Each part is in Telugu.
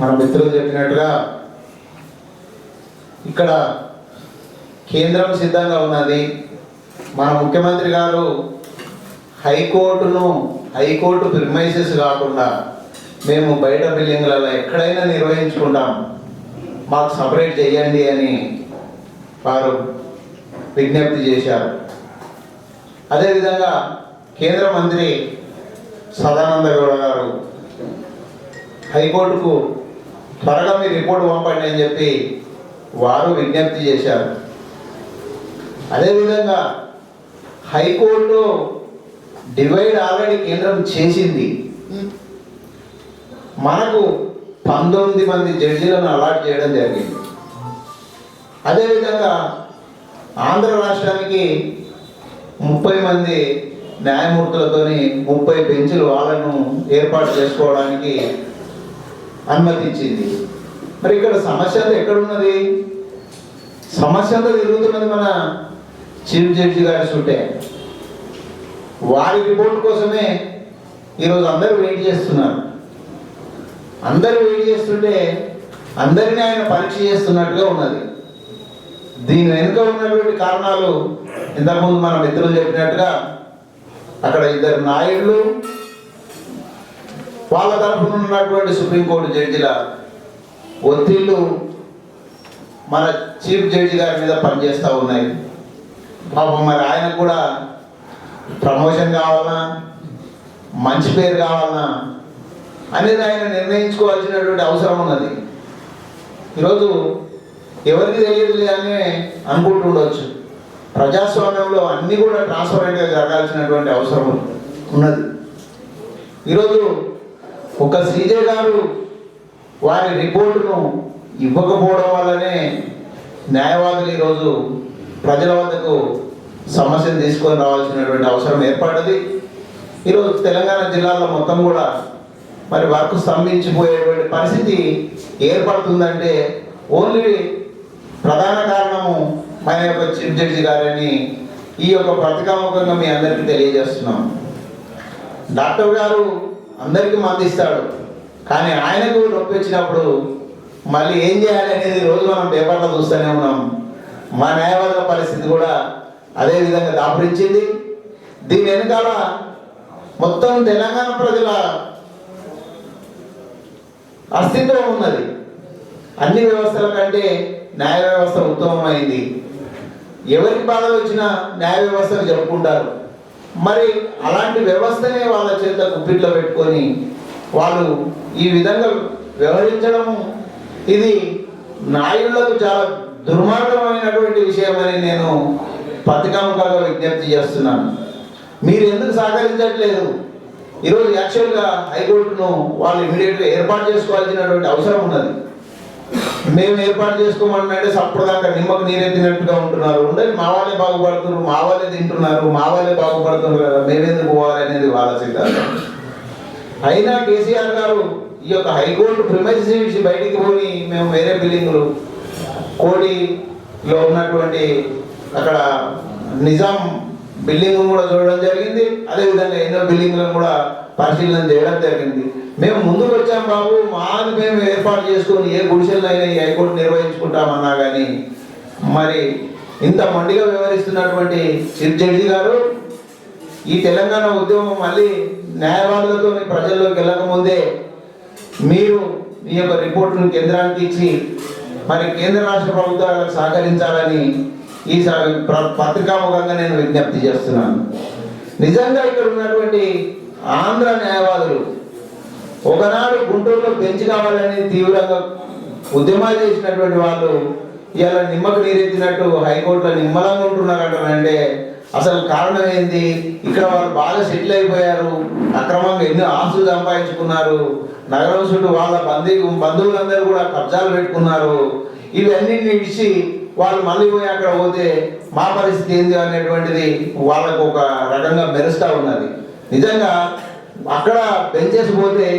మన మిత్రులు చెప్పినట్టుగా ఇక్కడ కేంద్రం సిద్ధంగా ఉన్నది. మన ముఖ్యమంత్రి గారు హైకోర్టు ప్రిమైసెస్ కాకుండా మేము బయట బిల్డింగ్లలో ఎక్కడైనా నిర్వహించుకుంటాం, మాకు సపరేట్ చేయండి అని వారు విజ్ఞప్తి చేశారు. అదేవిధంగా కేంద్ర మంత్రి సదానంద గౌడ గారు హైకోర్టుకు త్వరగా మీ రిపోర్ట్ పంపండి అని చెప్పి వారు విజ్ఞప్తి చేశారు. అదేవిధంగా హైకోర్టు డివైడ్ ఆల్రెడీ కేంద్రం చేసింది. మనకు 19 మంది జడ్జీలను అలాట్ చేయడం జరిగింది. అదేవిధంగా ఆంధ్ర రాష్ట్రానికి 30 మంది న్యాయమూర్తులతోని 30 బెంచులు వాళ్ళను ఏర్పాటు చేసుకోవడానికి అనుమతించింది. మరి ఇక్కడ సమస్య ఎక్కడున్నది? సమస్య అంతా తిరుగుతున్నది మన చీఫ్ జడ్జి గారి చుట్టే. వారి రిపోర్ట్ కోసమే ఈరోజు అందరూ వెయిట్ చేస్తున్నారు. అందరూ వెయిట్ చేస్తుంటే అందరినీ ఆయన పరీక్ష చేస్తున్నట్టుగా ఉన్నది. దీని వెనుక ఉన్నటువంటి కారణాలు ఇంతకుముందు మన మిత్రులు చెప్పినట్టుగా అక్కడ 2 నాయుళ్ళు, వాళ్ళ తరఫున ఉన్నటువంటి సుప్రీంకోర్టు జడ్జిల ఒత్తిళ్లు మన చీఫ్ జడ్జి గారి మీద పనిచేస్తూ ఉన్నాయి. పాపం మరి ఆయన కూడా ప్రమోషన్ కావాలన్నా, మంచి పేరు కావాలన్నా అనేది ఆయన నిర్ణయించుకోవాల్సినటువంటి అవసరం ఉన్నది. ఈరోజు ఎవరికి తెలియదు అని అనుకుంటుండొచ్చు. ప్రజాస్వామ్యంలో అన్నీ కూడా ట్రాన్స్పరెంట్గా జరగాల్సినటువంటి అవసరం ఉన్నది. ఈరోజు ఒక సీజే గారు వారి రిపోర్టును ఇవ్వకపోవడం వల్లనే న్యాయవాదులు ఈరోజు ప్రజల వద్దకు సమస్యను తీసుకొని రావాల్సినటువంటి అవసరం ఏర్పడ్డది. ఈరోజు తెలంగాణ జిల్లాలో మొత్తం కూడా మరి వర్క్ స్తంభించిపోయేటువంటి పరిస్థితి ఏర్పడుతుందంటే ఓన్లీ ప్రధాన కారణము మన యొక్క చీఫ్ జడ్జి గారని ఈ యొక్క పత్రికాముఖంగా మీ అందరికీ తెలియజేస్తున్నాం. డాక్టర్ గారు అందరికీ మందిస్తాడు, కానీ ఆయనకు నొప్పి వచ్చినప్పుడు మళ్ళీ ఏం చేయాలి అనేది రోజు మనం పేపర్లో చూస్తూనే ఉన్నాం. మా న్యాయవాదుల పరిస్థితి కూడా అదే విధంగా దాపురించింది. దీని వెనకాల మొత్తం తెలంగాణ ప్రజల అస్తిత్వం ఉన్నది. అన్ని వ్యవస్థల కంటే న్యాయ వ్యవస్థ ఉత్తమమైంది. ఎవరికి బాధలు వచ్చినా న్యాయ వ్యవస్థను జరుపుకుంటారు. మరి అలాంటి వ్యవస్థనే వాళ్ళ చేత గుప్పిట్లో పెట్టుకొని వాళ్ళు ఈ విధంగా వ్యవహరించడము ఇది నాయుళ్లకు చాలా దుర్మార్గమైనటువంటి విషయమని నేను పత్రికాముఖంగా విజ్ఞప్తి చేస్తున్నాను. మీరు ఎందుకు సహకరించట్లేదు? ఈరోజు యాక్చువల్గా హైకోర్టును వాళ్ళు ఇమీడియట్గా ఏర్పాటు చేసుకోవాల్సినటువంటి అవసరం ఉన్నది. మేము ఏర్పాటు చేసుకోమనంటే సప్పుడుదాకా నిమ్మకు నీరెత్తినట్టుగా ఉంటున్నారు. ఉండేది మా వాళ్ళే బాగుపడుతున్నారు, మా వాళ్ళే తింటున్నారు, మా వాళ్ళే బాగుపడుతున్నారు కదా, మేమెందుకు పోవాలి అనేది వాళ్ళ సిద్ధాంతం. అయినా కేసీఆర్ గారు ఈ యొక్క హైకోర్టు ప్రిమైసెస్ నుంచి బయటికి పోయి మేము వేరే బిల్డింగులు కోటిలో ఉన్నటువంటి అక్కడ నిజాం బిల్డింగ్ కూడా చూడడం జరిగింది. అదేవిధంగా ఎన్నో బిల్డింగ్లను కూడా పరిశీలన చేయడం జరిగింది. మేము ముందుకు వచ్చాం బాబు, మాది మేము ఏర్పాటు చేసుకొని ఏ గుడిసెలైనా ఈ హైకోర్టు నిర్వహించుకుంటామన్నా కానీ మరి ఇంత మొండిగా వ్యవహరిస్తున్నటువంటి చీఫ్ జడ్జి గారు ఈ తెలంగాణ ఉద్యమం మళ్ళీ న్యాయవాదులతో ప్రజల్లోకి వెళ్ళకముందే మీరు మీ యొక్క రిపోర్టును కేంద్రానికి ఇచ్చి మరి కేంద్ర రాష్ట్ర ప్రభుత్వాలకు సహకరించాలని ఈ పత్రికాముఖంగా నేను విజ్ఞప్తి చేస్తున్నాను. నిజంగా ఇక్కడ ఉన్నటువంటి ఆంధ్ర న్యాయవాదులు ఒకనాడు గుంటూరులో బెంచ్ కావాలని తీవ్రంగా ఉద్యమాలు చేసినటువంటి వాళ్ళు ఇవాళ నిమ్మకు నీరెత్తినట్టు హైకోర్టులో నిమ్మలంగా ఉంటున్నారంటే అసలు కారణం ఏంది? ఇక్కడ వాళ్ళు బాగా సెటిల్ అయిపోయారు, అక్రమంగా ఎన్నో ఆస్తులు సంపాదించుకున్నారు, నగరం చుట్టూ వాళ్ళ బంధువులందరూ కూడా కబ్జాలు పెట్టుకున్నారు. ఇవన్నింటినీ ఇచ్చి వాళ్ళు మళ్ళీ పోయి అక్కడ పోతే మా పరిస్థితి ఏంది అనేటువంటిది వాళ్ళకు ఒక రకంగా మెరుస్తూ ఉన్నది. నిజంగా అక్కడ బెంచెస్ పోతే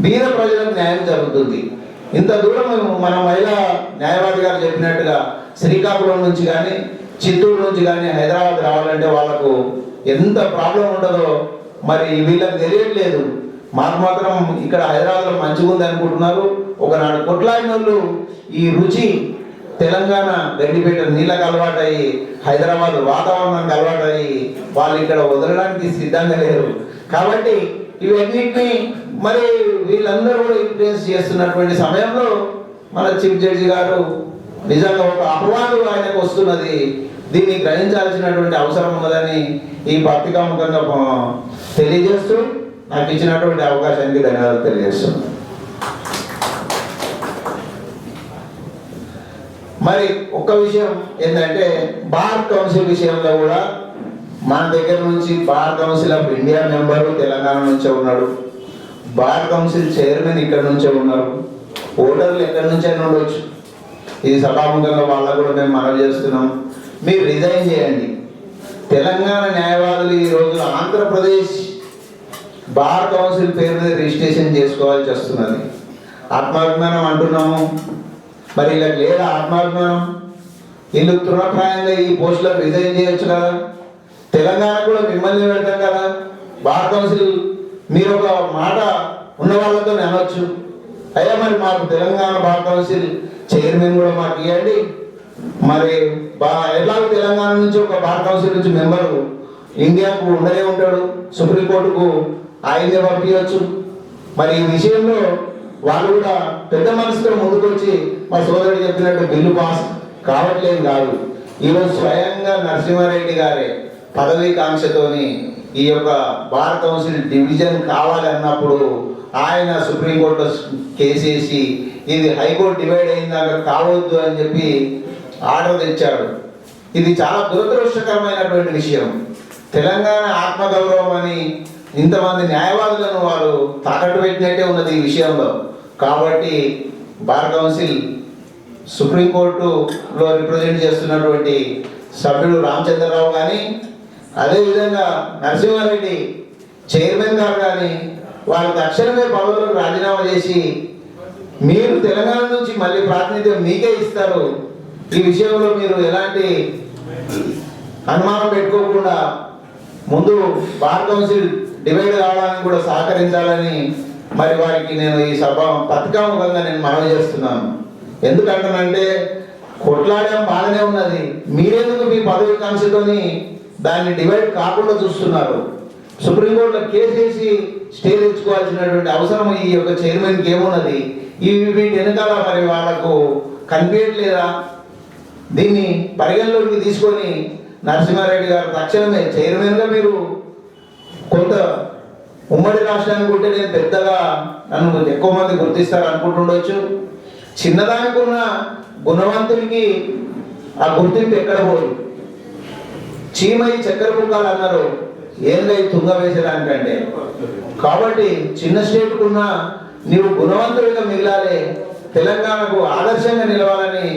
బీద ప్రజలకు న్యాయం జరుగుతుంది. ఇంత దూరం మన మహిళా న్యాయవాది గారు చెప్పినట్టుగా శ్రీకాకుళం నుంచి కానీ చిత్తూరు నుంచి కానీ హైదరాబాద్ రావాలంటే వాళ్ళకు ఎంత ప్రాబ్లం ఉండదో మరి వీళ్ళకి తెలియట్లేదు. మాకు మాత్రం ఇక్కడ హైదరాబాద్లో మంచిగా ఉంది అనుకుంటున్నారు. ఒకనాడు కొట్లాడిన వాళ్ళు ఈ రుచి తెలంగాణ గడ్డిపేట నీళ్ళకు అలవాటయ్యి హైదరాబాద్ వాతావరణానికి అలవాటయ్యి వాళ్ళు ఇక్కడ వదలడానికి సిద్ధంగా లేరు. కాబట్టి ఇవన్నిటిని మరి వీళ్ళందరూ కూడా ఇన్ఫ్లుయెన్స్ చేస్తున్నటువంటి సమయంలో మన చీఫ్ జడ్జి గారు నిజంగా ఒక అపవాదు ఆయనకు వస్తున్నది, దీన్ని గ్రహించాల్సినటువంటి అవసరం ఉన్నదని ఈ పత్రికాముఖంగా తెలియజేస్తూ నాకు ఇచ్చినటువంటి అవకాశానికి ధన్యవాదాలు తెలియజేస్తున్నాను. మరి ఒక్క విషయం ఏంటంటే బార్ కౌన్సిల్ విషయంలో కూడా మన దగ్గర నుంచి bar council of India member Telangana నుంచే ఉన్నాడు, బార్ కౌన్సిల్ చైర్మన్ ఇక్కడ నుంచే ఉన్నారు, ఓటర్లు ఎక్కడి నుంచైనా ఉండొచ్చు. ఈ సభాముఖంగా వాళ్ళకు కూడా మేము మనవి చేస్తున్నాం, మీరు రిజైన్ చేయండి. తెలంగాణ న్యాయవాదులు ఈ రోజు ఆంధ్రప్రదేశ్ బార్ కౌన్సిల్ పేరు మీద రిజిస్ట్రేషన్ చేసుకోవాల్సి వస్తున్నది. ఆత్మాభిమానం అంటున్నాము, మరి ఇలా లేదా ఆత్మాభిమానం? వీళ్ళు తృణప్రాయంగా ఈ పోస్టులకు రిజైన్ చేయొచ్చు కదా. తెలంగాణ కూడా మిమ్మల్ని పెడతాం కదా. బార్ కౌన్సిల్ మీరు ఒక మాట ఉన్న వాళ్ళతో అనొచ్చు, అయ్యా మరి మాకు తెలంగాణ బార్ కౌన్సిల్ చైర్మన్ కూడా మాకు ఇవ్వండి. మరి ఎలాగో తెలంగాణ నుంచి ఒక బార్ కౌన్సిల్ నుంచి మెంబరు ఇండియాకు ఉండనే ఉంటాడు, సుప్రీంకోర్టుకు ఆయనే పంపించవచ్చు. మరి ఈ విషయంలో వాళ్ళు కూడా పెద్ద మనసుతో ముందుకు వచ్చి మా సోదరుడు చెప్పినట్టు బిల్లు పాస్ కావట్లేదు కాదు. ఈరోజు స్వయంగా నరసింహారెడ్డి గారే పదవీ కాంక్షతోని ఈ యొక్క బార్ కౌన్సిల్ డివిజన్ కావాలన్నప్పుడు ఆయన సుప్రీంకోర్టులో కేసేసి ఇది హైకోర్టు డివైడ్ అయిందాక కావద్దు అని చెప్పి ఆర్డర్ తెచ్చాడు. ఇది చాలా దురదృష్టకరమైనటువంటి విషయం. తెలంగాణ ఆత్మగౌరవం అని ఇంతమంది న్యాయవాదులను వారు తాకట్టు పెట్టినట్టే ఉన్నది ఈ విషయంలో. కాబట్టి బార్ కౌన్సిల్ సుప్రీంకోర్టులో రిప్రజెంట్ చేస్తున్నటువంటి సభ్యుడు రామచంద్రరావు కానీ, అదేవిధంగా నరసింహారెడ్డి చైర్మన్ గారు కానీ వాళ్ళు తక్షణమే పదవులకు రాజీనామా చేసి మీరు తెలంగాణ నుంచి మళ్ళీ ప్రాతినిధ్యం మీకే ఇస్తారు. ఈ విషయంలో మీరు ఎలాంటి అనుమానం పెట్టుకోకుండా ముందు బార్ కౌన్సిల్ డివైడ్ కావడానికి కూడా సహకరించాలని మరి వారికి నేను ఈ సభ పత్రికాముఖంగా నేను మనవి చేస్తున్నాను. ఎందుకంటానంటే కొట్లాడడం బాగానే ఉన్నది, మీరెందుకు మీ పదవి కాంక్షతోని దాన్ని డివైడ్ కాకుండా చూస్తున్నారు? సుప్రీంకోర్టులో కేసు వేసి స్టే తెచ్చుకోవాల్సినటువంటి అవసరం ఈ యొక్క చైర్మన్కి ఏమున్నది? వీటి వెనకాల మరి వాళ్ళకు కనిపించట్లేదా? దీన్ని పరిగణలోకి తీసుకొని నరసింహారెడ్డి గారు తక్షణమే చైర్మన్గా మీరు కొంత ఉమ్మడి రాష్ట్రానికి ఉంటే నేను పెద్దగా నన్ను ఎక్కువ మంది గుర్తిస్తారు అనుకుంటుండొచ్చు. చిన్నదానికి ఉన్న గుణవంతుడికి ఆ గుర్తింపు ఎక్కడ పోదు. చీమై చక్కెర పుక్కాలు అన్నారు ఏంగా తుంగ వేసేదానికంటే. కాబట్టి చిన్న స్టేట్కున్న నీవు గుణవంతుడిగా మిగిలాలి, తెలంగాణకు ఆదర్శంగా నిలవాలని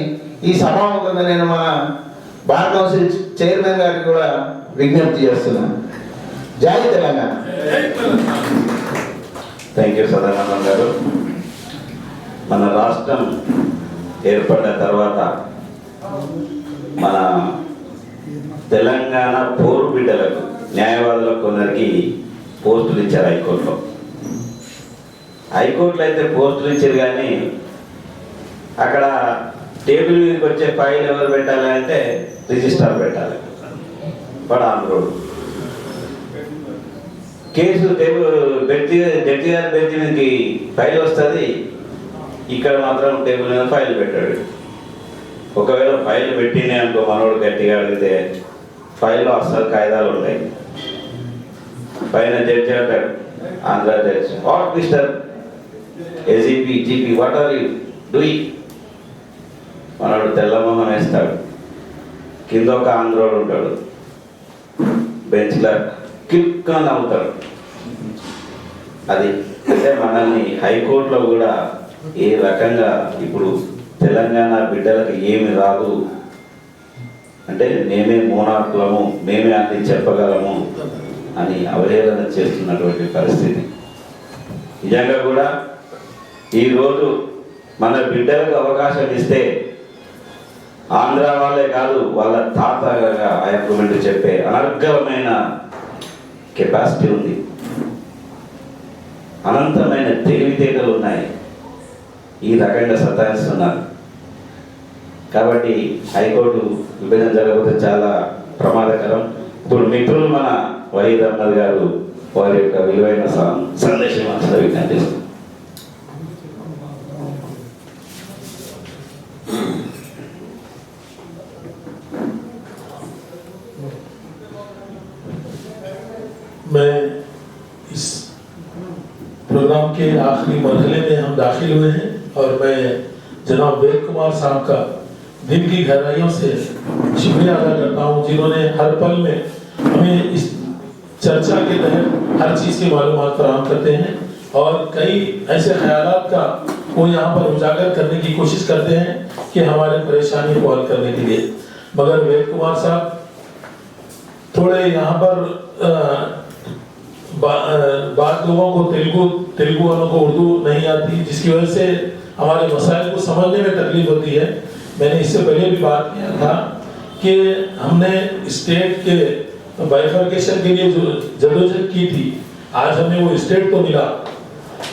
ఈ సభాముఖంగా నేను మన బార్ కౌన్సిల్ చైర్మన్ గారికి కూడా విజ్ఞప్తి చేస్తున్నాను. జై తెలంగాణ. థ్యాంక్ యూ సదానందం గారు. మన రాష్ట్రం ఏర్పడిన తర్వాత మన తెలంగాణ పోరు బిడ్డలకు న్యాయవాదులకు కొందరికి పోస్టులు ఇచ్చారు హైకోర్టులో. హైకోర్టులో అయితే పోస్టులు ఇచ్చారు, కానీ అక్కడ టేబుల్ మీదకి వచ్చే ఫైల్ ఎవరు పెట్టాలి అంటే రిజిస్ట్రార్ పెట్టాలి. వాడు ఆంధ్రోడు కేసు టేబుల్ జడ్జి గారి బెంచ్ మీదకి ఫైల్ వస్తుంది, ఇక్కడ మాత్రం టేబుల్ మీద ఫైల్ పెట్టాడు. ఒకవేళ ఫైల్ పెట్టినే అనుకో మనోడు గట్టిగా అడిగితే ఫైల్లో అస్సలు కాయిదాలు ఉంటాయి. పైన జడ్జి అంటాడు, Andhra judge, what mister AGP GP what are you doing? మనోడు తెల్లమొహం వేస్తాడు. కింద ఒక ఆంధ్రోడు ఉంటాడు, బెంచ్ క్లర్క్ కిక్గా నవ్వుతాడు. అది అంటే మనల్ని హైకోర్టులో కూడా ఏ రకంగా ఇప్పుడు తెలంగాణ బిడ్డలకు ఏమి రాదు అంటే మేమే మోనార్కులము, మేమే అన్ని చెప్పగలము అని అవహేళన చేస్తున్నటువంటి పరిస్థితి. నిజంగా కూడా ఈరోజు మన బిడ్డలకు అవకాశం ఇస్తే ఆంధ్ర వాళ్ళే కాదు వాళ్ళ తాతగా అప్రూవ్మెంట్ చెప్పే అనర్గళమైన కెపాసిటీ ఉంది. అనంతమైన తెలివితేటలు ఉన్నాయి, ఈ రకంగా సతాయిస్తున్నారు. కాబట్టి హైకోర్టు విభజన జరగకపోతే చాలా ప్రమాదకరం. ఇప్పుడు మిత్రులు మన వహీద్ అహ్మద్ గారు వారి యొక్క విలువైన సందేశం అంతా విజ్ఞప్తిస్తారు. मैं इस प्रोग्राम के आखिरी मरहले में हम दाखिल हुए हैं और मैं जनाब वेद कुमार साहब का दिल की गहराइयों से शुक्रिया अदा करता हूँ, जिन्होंने हर पल में हमें इस चर्चा के तहत हर चीज़ की मालूमात फराहम करते हैं और कई ऐसे ख्यालात का वो यहाँ पर उजागर करने की कोशिश करते हैं कि हमारे परेशानी को हल करने के लिए। मगर वेद कुमार साहब थोड़े यहाँ पर बाद लोगों को तेलुगु वालों को उर्दू नहीं आती, जिसकी वजह से हमारे मसाइल को समझने में तकलीफ होती है। मैंने इससे पहले भी बात किया था कि हमने स्टेट के बाइफर्केशन के लिए जो जदोजहद की थी, आज हमें वो स्टेट तो मिला,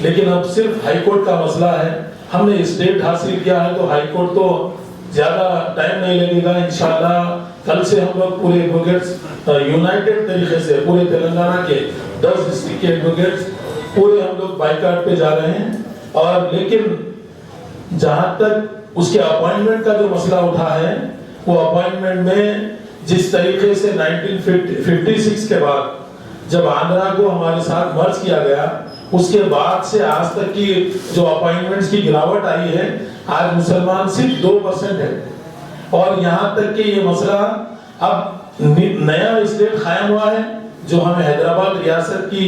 लेकिन अब सिर्फ हाई कोर्ट का मसला है। हमने स्टेट हासिल किया है तो हाई कोर्ट तो ज़्यादा टाइम नहीं लगेगा। इंशाल्लाह कल से हम लोग पूरे एडवोकेट्स यूनाइटेड तरीके से पूरे तेलंगाना के 10 डिस्ट्रिक्ट के एडवोकेट्स पूरे हम लोग बाइकाट पे जा रहे हैं। और लेकिन जहाँ तक उसके अपॉइंटमेंट का जो मसला उठा है, वो अपॉइंटमेंट में जिस तरीके से 1956 के बाद जब आंध्रा को हमारे साथ मर्ज किया गया, उसके बाद से आज तक की जो अपॉइंटमेंट्स की गिरावट आई है, आज मुसलमान सिर्फ 2% है। और यहाँ तक कि ये मसला अब नया स्टेट कायम हुआ है जो हमें हैदराबाद रियासत की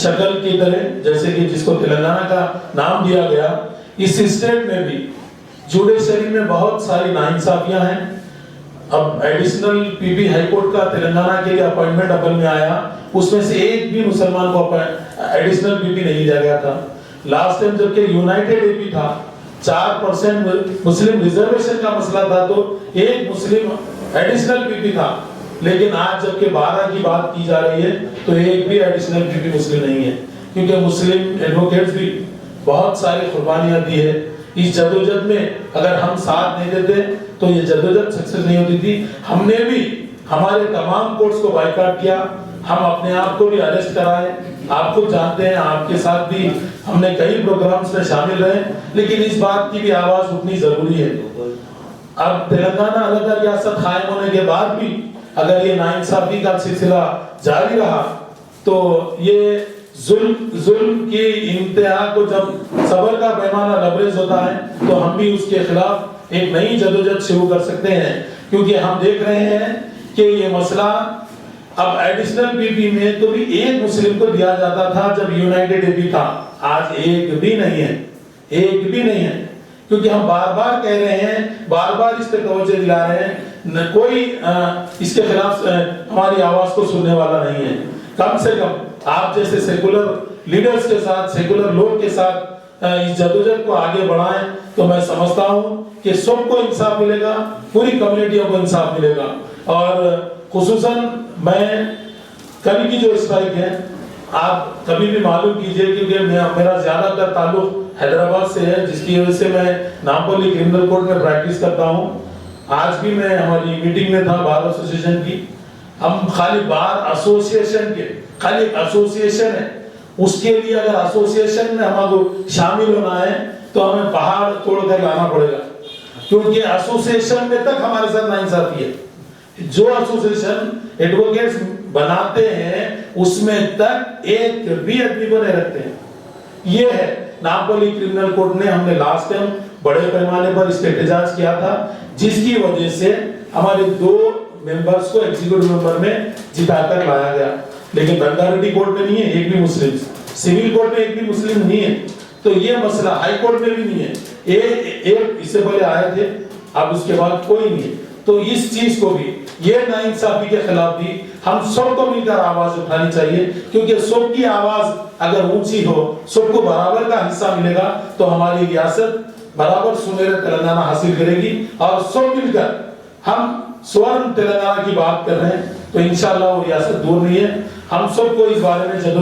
शक्ल की तरह, जैसे कि जिसको तेलंगाना का नाम दिया गया, इस स्टेट में भी जुडिशरी में बहुत सारी नाइंसाफियां हैं। अब एडिशनल पीपी हाई कोर्ट का तेलंगाना के लिए अपॉइंटमेंट अमल में आया, उसमें से एक भी मुसलमान को एडिशनल पीपी नहीं दिया गया था। लास्ट टाइम जबकि यूनाइटेड एपी था, 4% मुस्लिम रिजर्वेशन का मसला था तो एक मुस्लिम एडिशनल पीपी था, लेकिन आज जबकि 12 की बात की जा रही है तो एक भी एडिशनल पीपी मुस्लिम नहीं है, क्योंकि मुस्लिम एडवोकेट्स भी बहुत सारी कुर्बानियां दी है। इस जदोजहद में अगर हम साथ नहीं देते तो ये जदोजहद सक्सेस नहीं होती थी। हमने भी हमारे तमाम कोर्ट्स को बाइकाट किया, हम अपने आप को भी अरेस्ट कराए, आप खुद जानते हैं, आपके साथ भी हमने कई प्रोग्राम्स में शामिल रहे, लेकिन इस बात की भी आवाज उठनी जरूरी है। अब तेलंगाना अलग रियासत कायम होने के बाद भी अगर ये नाइंसाफी का सिलसिला जारी रहा तो ये जुल्म की इंतहा को जब सबर का पैमाना लबरेज होता है तो हम भी उसके खिलाफ एक नई जदोजहद शुरू कर सकते हैं, क्योंकि हम देख रहे हैं कि ये मसला अब एडिशनल पीपी में तो भी एक मुस्लिम को दिया जाता था जब यूनाइटेड एपी था, आज एक भी नहीं है, एक भी नहीं है। क्योंकि हम बार बार कह रहे हैं, बार बार इस पे तवज्जो दिला रहे हैं, न कोई इसके खिलाफ हमारी आवाज को सुनने वाला नहीं है। कम से कम आप जैसे सेकुलर लीडर्स के साथ, सेकुलर लोग के साथ इस जदोजहद को आगे बढ़ाएं तो मैं समझता हूं कि सबको इंसाफ मिलेगा, पूरी कम्युनिटियों को इंसाफ मिलेगा। और खुसूसन मैं कल की जो स्ट्राइक है, आप कभी भी मालूम कीजिए, क्योंकि मेरा ज्यादातर ताल्लुक हैदराबाद से है, जिसकी वजह से मैं नामपल्ली क्रिमिनल कोर्ट में प्रैक्टिस करता हूँ। आज भी मैं हमारी मीटिंग में था बार एसोसिएशन की। हम खाली बार एसोसिएशन के खाली एसोसिएशन है, उसके लिए अगर एसोसिएशन में हमको शामिल होना है तो हमें पहाड़ तोड़कर लाना पड़ेगा, क्योंकि एसोसिएशन में तक हमारे साथ नाइंसाफी है। जो एसोसिएशन एडवोकेट्स बनाते हैं उसमें तक एक भी आदमी को नहीं रखते हैं। ये है नामपल्ली क्रिमिनल कोर्ट ने, हमने लास्ट टाइम बड़े पैमाने पर इस पे एहतजाज किया था, जिसकी वजह से हमारे 2 मेंबर्स को एग्जीक्यूटिव मेंबर में जिताकर लाया गया। लेकिन रंगारेड्डी कोर्ट में नहीं है एक भी मुस्लिम, सिविल कोर्ट में एक भी मुस्लिम नहीं है, तो ये मसला हाई कोर्ट में भी नहीं है। एक इससे पहले आए थे, अब उसके बाद कोई नहीं है। तो इस चीज को भी, ये नाइंसाफी के खिलाफ भी हम सबको मिलकर आवाज उठानी चाहिए, क्योंकि सबकी आवाज अगर ऊंची हो, सबको बराबर का हिस्सा मिलेगा तो हमारी रियासत बराबर सुनहरा तेलंगाना हासिल करेगी। और सब मिलकर हम स्वर्ण तेलंगाना की बात कर रहे हैं तो इंशाल्लाह वो रियासत दूर नहीं है। हम सबको इस बारे में जरूर